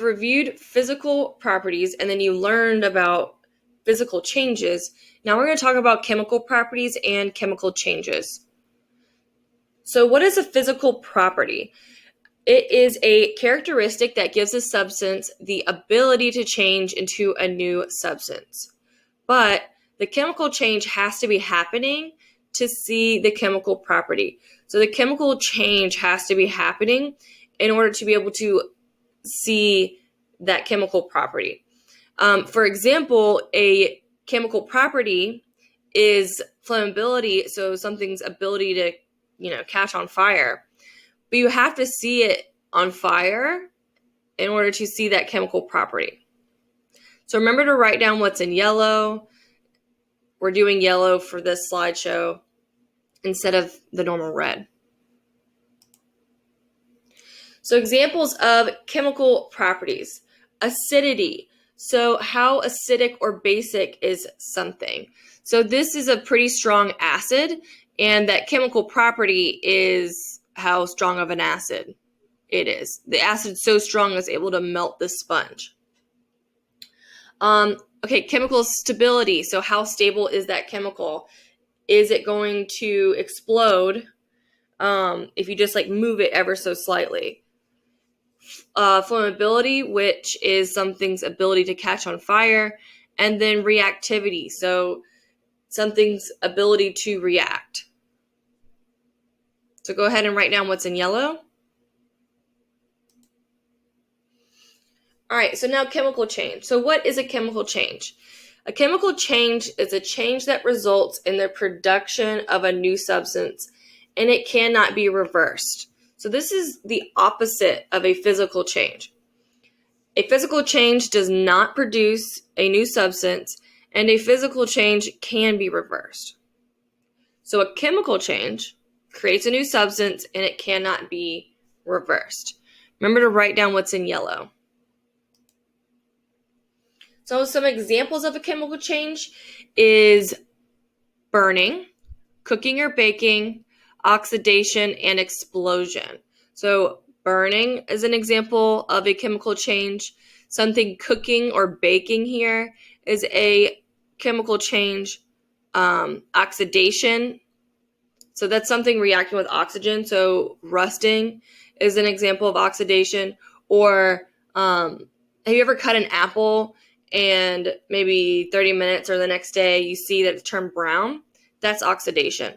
reviewed physical properties and then you learned about physical changes. Now we're going to talk about chemical properties and chemical changes. So what is a physical property? It is a characteristic that gives a substance the ability to change into a new substance. But the chemical change has to be happening to see the chemical property. So the chemical change has to be happening in order to be able to see that chemical property. For example, a chemical property is flammability, so something's ability to, catch on fire. But you have to see it on fire in order to see that chemical property. So remember to write down what's in yellow. We're doing yellow for this slideshow instead of the normal red. So examples of chemical properties. Acidity. So how acidic or basic is something? So this is a pretty strong acid, and that chemical property is how strong of an acid it is. The acid's so strong it's able to melt the sponge. Okay, chemical stability. So how stable is that chemical? Is it going to explode if you just move it ever so slightly? Flammability, which is something's ability to catch on fire, and then reactivity, so something's ability to react. So go ahead and write down what's in yellow. All right, so now chemical change. So what is a chemical change? A chemical change is a change that results in the production of a new substance, and it cannot be reversed. So this is the opposite of a physical change. A physical change does not produce a new substance, and a physical change can be reversed. So a chemical change creates a new substance, and it cannot be reversed. Remember to write down what's in yellow. So some examples of a chemical change is burning, cooking or baking, oxidation, and explosion. So burning is an example of a chemical change. Something cooking or baking here is a chemical change. Oxidation, so that's something reacting with oxygen. So rusting is an example of oxidation. Or have you ever cut an apple and maybe 30 minutes or the next day you see that it's turned brown? That's oxidation.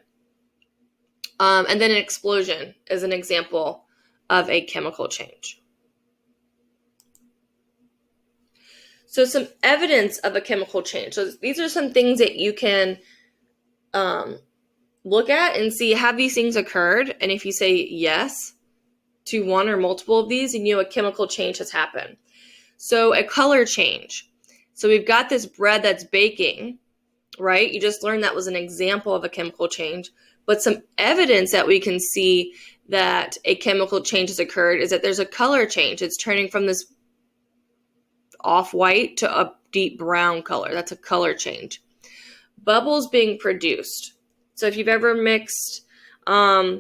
And then an explosion is an example of a chemical change. So some evidence of a chemical change. So these are some things that you can look at and see, have these things occurred? And if you say yes to one or multiple of these, then you know a chemical change has happened. So a color change. So we've got this bread that's baking, right? You just learned that was an example of a chemical change. But some evidence that we can see that a chemical change has occurred is that there's a color change. It's turning from this off-white to a deep brown color. That's a color change. Bubbles being produced. So if you've ever mixed something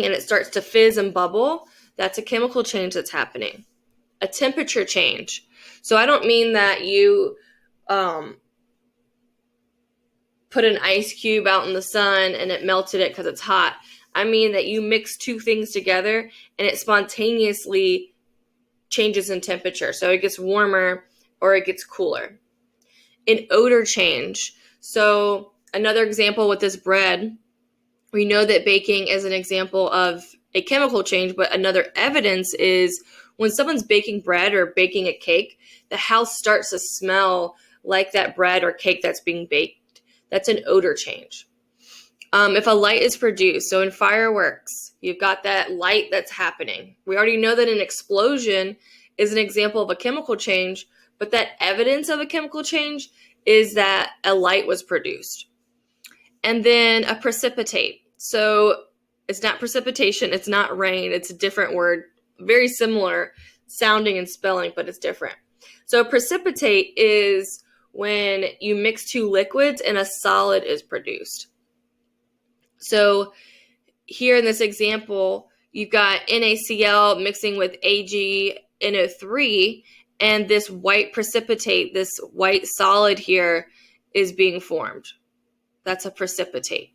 and it starts to fizz and bubble, that's a chemical change that's happening. A temperature change. So I don't mean that you put an ice cube out in the sun and it melted it because it's hot. I mean that you mix two things together and it spontaneously changes in temperature. So it gets warmer or it gets cooler. An odor change. So another example with this bread, we know that baking is an example of a chemical change, but another evidence is when someone's baking bread or baking a cake, the house starts to smell like that bread or cake that's being baked. That's an odor change. If a light is produced, so in fireworks, you've got that light that's happening. We already know that an explosion is an example of a chemical change, but that evidence of a chemical change is that a light was produced. And then a precipitate. So it's not precipitation, it's not rain, it's a different word, very similar sounding and spelling, but it's different. So precipitate is when you mix two liquids and a solid is produced. So here in this example, you've got NaCl mixing with AgNO3, and this white precipitate, this white solid here, is being formed. That's a precipitate.